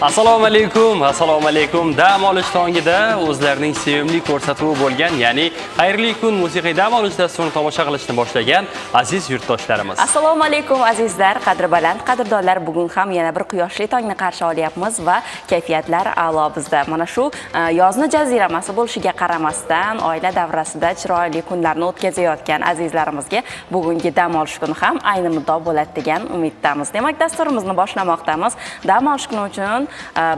Assalomu alaykum. Dam olish tongida o'zlarining sevimli ko'rsatuvi bo'lgan, ya'ni Xayrli kun musiqiy dam olish dasturini tomosha qilishni boshlagan aziz yurtdoshlarimiz. Assalomu alaykum azizlar, qadri baland qadrdonlar. Bugun ham yana bir quyoshli tongni qarshi olyapmiz va kayfiyatlar a'lo bizda. Mana shu yozni jaziramasi bo'lishiga qaramasdan oila davrasida chiroyli kunlarni o'tkazayotgan azizlarimizga bugungi dam olish kuni ham ayni muddao bo'ladi degan umiddamiz. Demak, dasturimizni boshlamoqdamiz. Dam olish kuni uchun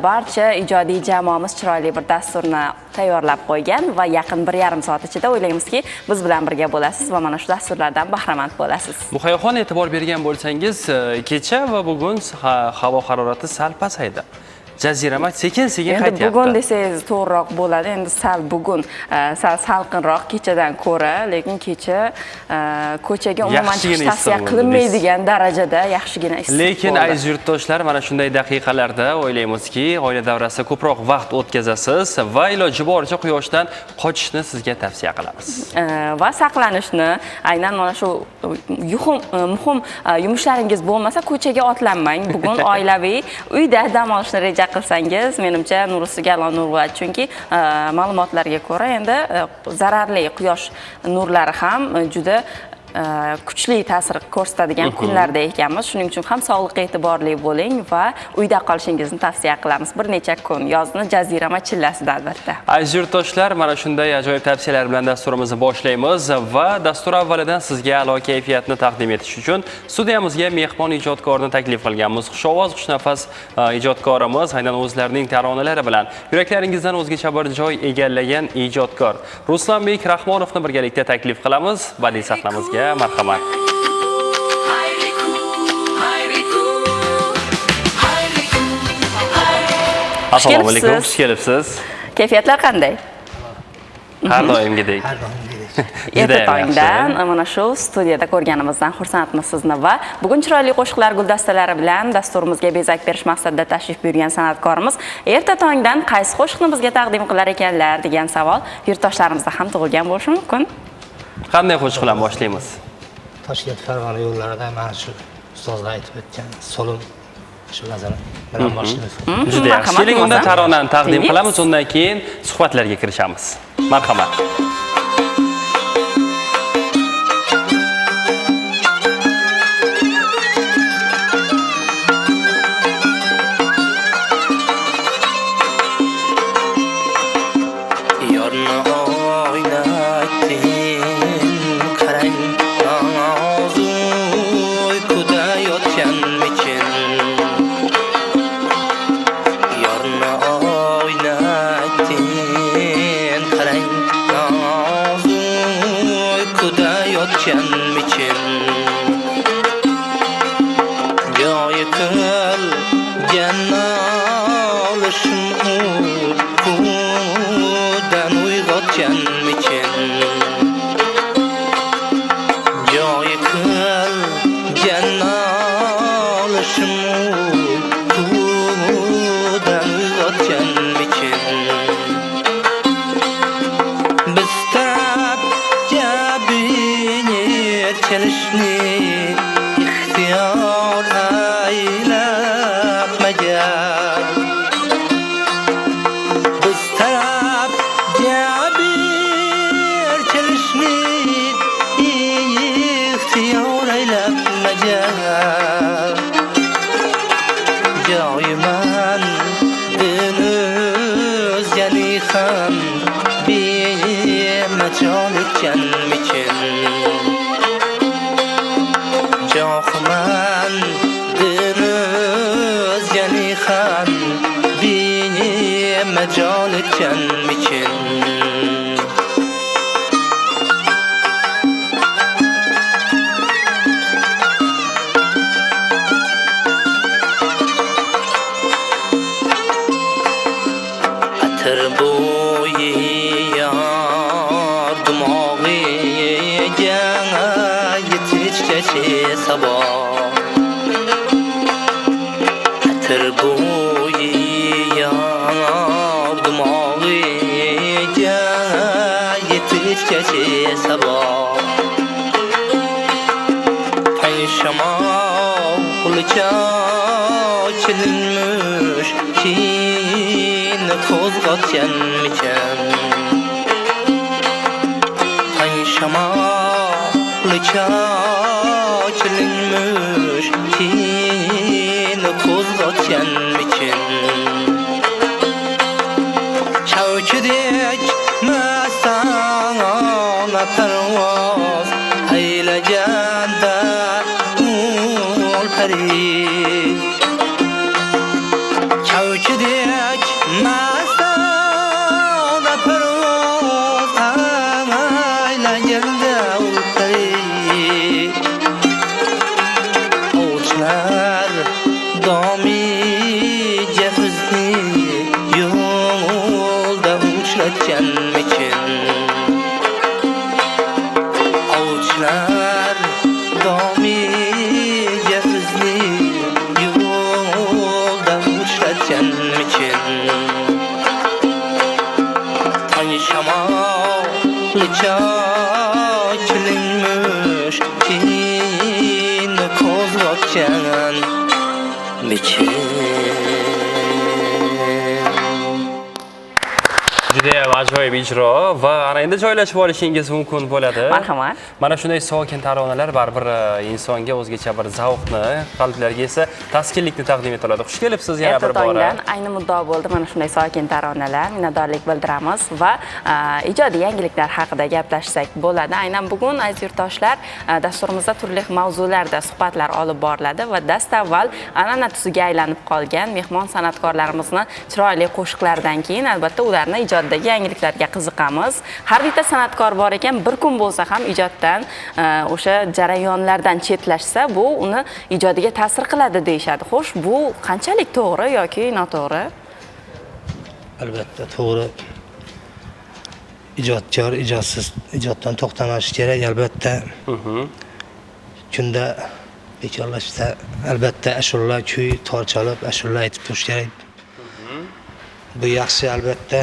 barcha ijodiy jamoamiz chiroyli bir dasturni tayyorlab qo'ygan va yaqin 1,5 soat ichida o'ylaymizki, biz bilan birga bo'lasiz va mana shu dasturlardan bahramand bo'lasiz. Muhayyoxon, e'tibor bergan bo'lsangiz, kecha va bugun havo harorati sal pasaydi. Jazirama sekin-sekin qaytyapti. Endi bugun desangiz to'g'riroq bo'ladi. Endi sal bugun sal salqinroq kechadan ko'ra, lekin kecha ko'chaga umuman chiqish tavsiya qilinmaydigan darajada yaxshigina issiq bo'ldi. Lekin aziz yurtdoshlar, mana shunday daqiqalarda o'ylaymizki, oila davrasida ko'proq vaqt o'tkazasiz va iloji boricha quyoshdan qochishni sizga tavsiya qilamiz. Va saqlanishni, aynan mana shu muhim yumushlaringiz bo'lmasa ko'chaga otlanmang. Bugun oilaviy uyda dam olishni reja qilsangiz, menimcha nurisiga Alloh nur bo'ladi. Chunki ma'lumotlarga ko'ra endi zararli quyosh nurlari ham juda kuchli ta'sir ko'rsatadigan kunlarda ekanmiz. Shuning uchun ham sog'liqqa e'tiborli bo'ling va uyda qolishingizni tavsiya qilamiz. Bir necha kun yozni jazirama chillasida albatta. Aziz yurtdoshlar, mana shunday ajoyib tavsiyalar bilan dasturimizni boshlaymiz va dastur avvalidan sizga a'lo kayfiyatni taqdim etish uchun studiyamizga mehmon ijodkorni taklif qilganmiz. Xushovoz, xushnafas ijodkorimiz aynan o'zlarining taronalari bilan yuraklaringizdan o'zgacha bir joy egallagan ijodkor Ruslanbek Rahmonovni birgalikda taklif qilamiz. Badiiy sahnamizga marhamat. Assalomu alaykum, xush kelibsiz. Kayfiyatlar qanday? Har doimgidek. Erta tongdan mana shu studiyada ko'rganimizdan xursandmiz sizni va bugun chiroyli qo'shiqlar guldastalari bilan dasturimizga bezak berish maqsadida tashrif buyurgan san'atkorimiz erta tongdan qaysi qo'shiqni bizga taqdim qilar ekanlar degan savol yurtdoshlarimizda ham tug'ilgan bo'lishi mumkin. Qanday qo'shiq bilan boshlaymiz? Toshkent Farg'ona yo'llarida mana shu ustozlar aytib o'tgan so'lim shu nazar bilan boshlaymiz. Juda yaxshi. Keling, unda taronani taqdim qilamiz, undan keyin suhbatlarga kirishamiz. Marhamat. Tır boyu yar dumağı kechi sabah Tay shamolcha chilinmiş Kin kozgatganmikan Tay shamolcha chilinmiş Kin kozgatganmikan Çavçidek mastana pervaz eyleyende ul peri Çavçidek mastana pervaz eyleyende ul peri Oğuçlar dami cefizni yolda uçlatkenmikin Avuçlar dami cefizni yolda uçlatkenmikin Tay şamalıca kilinmiş kin kozgatken mikin Judayam ajoyib ijro va ana endi joylashib olishingiz mumkin bo'ladi. Marhamat. Mana shunday sokin taronalar baribir insonga o'zgacha bir zavqni, qalblarga esa taskinlikni taqdim eta oladi. Xush kelibsiz yana bir bora. Ertatongdan ayni muddao bo'ldi mana shunday sokin taronalar, minnatdorlik bildiramiz va ijodiy yangiliklar haqida gaplashsak bo'ladi. Aynan bugun aziz yurtdoshlar dasturimizda turli mavzularda suhbatlar olib boriladi va dastavval an'ana tusiga aylanib qolgan mehmon san'atkorlarimizni chiroyli qo'shiqlardan keyin albatta ularni ijoddagi yangiliklarga qiziqamiz. Har bitta san'atkor bor ekan, bir kun bo'lsa ham ijoddan o'sha jarayonlardan chetlashsa, bu uni ijodiga ta'sir qiladi deyshadi. Xo'sh, bu qanchalik to'g'ri yoki noto'g'ri? Albatta to'g'ri. Ijodkor ijodsiz ijoddan to'xtamashi kerak albatta. Kunda bekorlashsa albatta ashula, kuy, tor chalib ashula aytib turish kerak. Bu yaxshi albatta.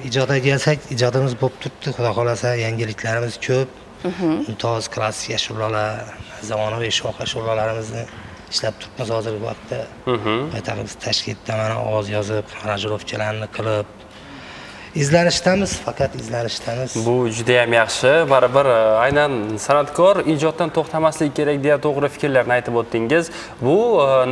Ijodga kelsak, ijodimiz bo'lib turibdi. Xudo xolasa yangiliklarimiz ko'p. Mumtoz klassik ashulalar, zamonaviy shoh ashulalarimizni ishlab turibmiz hozirgi vaqtda. Poytaxtimiz Toshkentda mana ovoz yozib, aranjirovkalarni qilib izlanishdamiz, faqat izlanishdamiz. Bu juda ham yaxshi. Baribir aynan san'atkor ijoddan to'xtamaslik kerak deya to'g'ri fikrlarni aytib o'tdingiz. Bu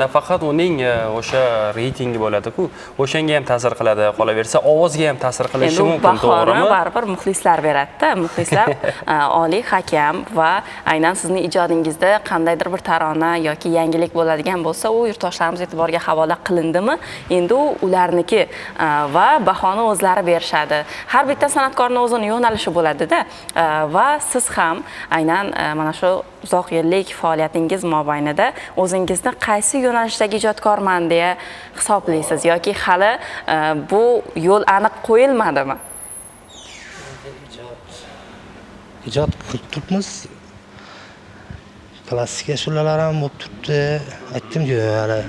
nafaqat uning o'sha reytingi bo'ladi-ku, o'shanga ham ta'sir qiladi, qolaversa ovozga ham ta'sir qilishi mumkin, to'g'rimi? Baribir muxlislar beradi-da. Muxlislar oliy hakam va aynan sizning ijodingizda qandaydir bir tarona yoki yangilik bo'ladigan bo'lsa, u yurtdoshlarimiz e'tiboriga havola qilindimi? Endi u ularniki va bahoni o'zlari berishadi. Har bitta san'atkorning o'zining yo'nalishi bo'ladi-da va siz ham aynan mana shu uzoq yillik faoliyatingiz mobaynida o'zingizni qaysi yo'nalishdagi ijodkorman deya hisoblaysiz yoki hali bu yo'l aniq qo'yilmadimi? Ijod qilib turibmiz. Klassik ashulalar ham bo'lib turibdi. Aytdim-ku, hali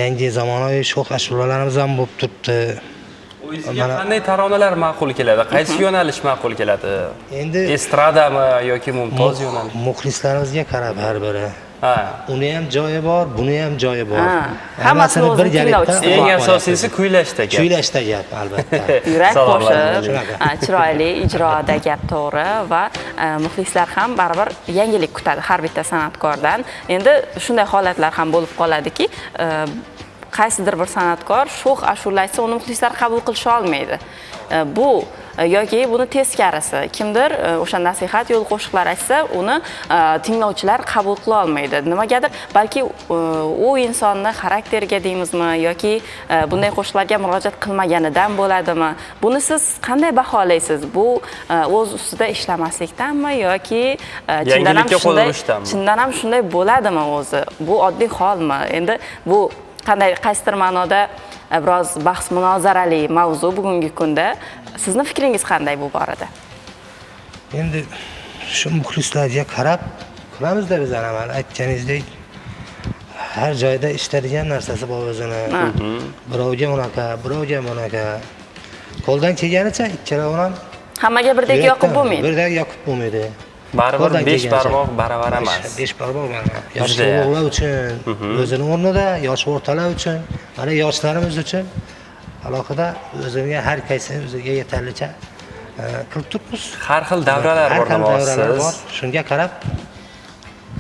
yangi zamonaviy shoh ashulalarimiz ham bo'lib turibdi. O'zingizga qanday taronalar ma'qul keladi? Qaysi yo'nalish ma'qul keladi? Endi estradami yoki mumtoz yo'nalish? Muxlislarimizga qarab har biri. Uni ham joyi bor, buni ham joyi bor. Hammasini bir gapda. Eng asosiysi kuylashda gap. Kuylashda gap albatta. Yurak qo'shib, chiroyli ijroda gap to'g'ri va muxlislar ham baribir yangilik kutadi har bitta san'atkordan. Endi shunday holatlar ham bo'lib qoladiki, qaysidir bir san'atkor shoh ashula aytsa, uni muxlislar qabul qilisha olmaydi. Bu yoki buni teskarisi, kimdir o'sha nasihat yo'l qo'shiqlar aytsa, uni tinglovchilar qabul qila olmaydi. Nimagadir, balki u insonni xarakteriga deymizmi yoki bunday qo'shiqlarga murojaat qilmaganidan bo'ladimi? Buni siz qanday baholaysiz? Bu o'z ustida ishlamaslikdanmi yoki chindan ham shunday bo'ladimi o'zi? Bu oddiy holmi? Endi bu qanday qaysidir ma'noda biroz bahs munozarali mavzu bugungi kunda. Sizning fikringiz qanday bu borada? Endi shu muxlislarga qarab qilamiz-da biz ana aytganingizdek har joyda ishladigan narsasi bor o'zini. Birovga unaqa, birovga bunaqa. Qo'ldan kelganicha ikkalovini Hammaga birdek yoqib bo'lmaydi. Birdek yoqib bo'lmaydi. Baribir Qo'ldan 5 kelgancha. barmoq baravar emas. 5 barmoq mana. Yosh Juda. ulug'lar uchun, o'zini o'rnida, yosh o'rtalar uchun, mana yoshlarimiz uchun alohida o'ziga har qaysi o'ziga yetarlicha qilib turibmiz. Har xil davralar Har bor xil davralar bor. demoqchisiz. Shunga qarab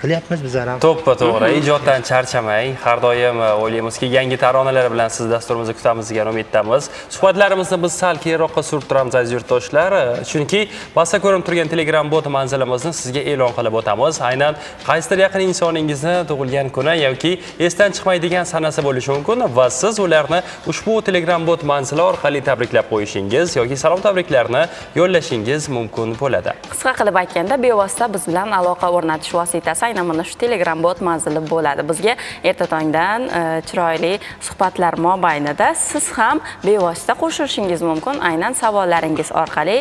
qilyapmiz bizlar ham. To'ppa-to'g'ri, ijoddan charchamang. Har doim o'ylaymizki, yangi taronalar bilan siz dasturimizni kutamiz degan umiddamiz. Suhbatlarimizni biz sal keyinroqqa surib turamiz aziz yurtdoshlar, chunki basta ko'rib turgan Telegram bot manzilimizni sizga e'lon qilib o'tamiz. Aynan qaysidir yaqin insoningizni tug'ilgan kuni yoki esdan chiqmaydigan sanasi bo'lishi mumkin va siz ularni ushbu Telegram bot manzili orqali tabriklab qo'yishingiz yoki salom tabriklarni yo'llashingiz mumkin bo'ladi. Qisqa qilib aytganda, bevosita biz bilan aloqa o'rnatish vositasi aynan mana shu Telegram bot manzili bo'ladi. Bizga erta tongdan chiroyli suhbatlar mobaynida siz ham bevosita qo'shilishingiz mumkin. Aynan savollaringiz orqali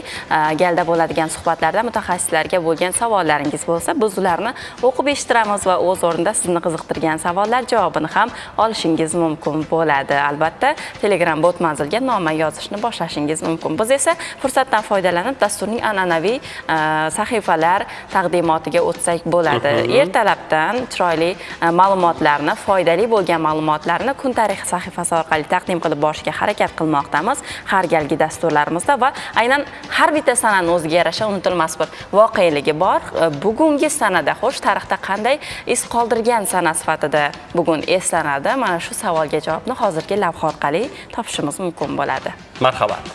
galda bo'ladigan suhbatlarda mutaxassislarga bo'lgan savollaringiz bo'lsa, biz ularni o'qib eshittiramiz va o'z o'rnida sizni qiziqtirgan savollar javobini ham olishingiz mumkin bo'ladi. Albatta, Telegram bot manzilga noma yozishni boshlashingiz mumkin. Biz esa fursatdan foydalanib dasturning an'anaviy sahifalar taqdimotiga o'tsak bo'ladi. Ertalabdan chiroyli ma'lumotlarni, foydali bo'lgan ma'lumotlarni kun tarixi sahifasi orqali taqdim qilib borishga harakat qilmoqdamiz har galgi dasturlarimizda va aynan har bitta sanani o'ziga yarasha unutilmas bir voqealigi bor. Bugungi sanada xo'sh tarixda qanday iz qoldirgan sana sifatida bugun eslanadi? Mana shu savolga javobni hozirgi lavha orqali topishimiz mumkin bo'ladi. Marhamat.